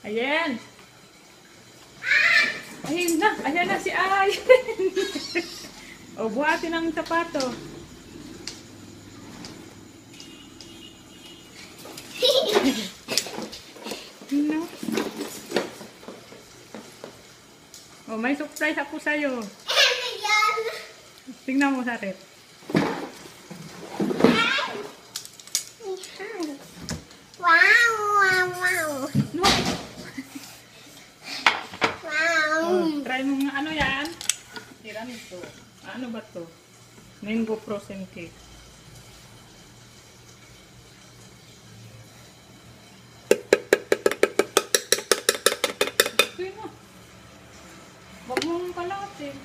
Ayan. Ayan na si Ay. O, buhatin ang sapato. No. O, may surprise ako sa'yo. Tingnan mo sa rep. Wow, wow, wow. No. Wow. Oh, try mo nga. Ano yan? Tiramisu. Ano ba to? Mango frozen cake. Okay na. Wag mong palatin.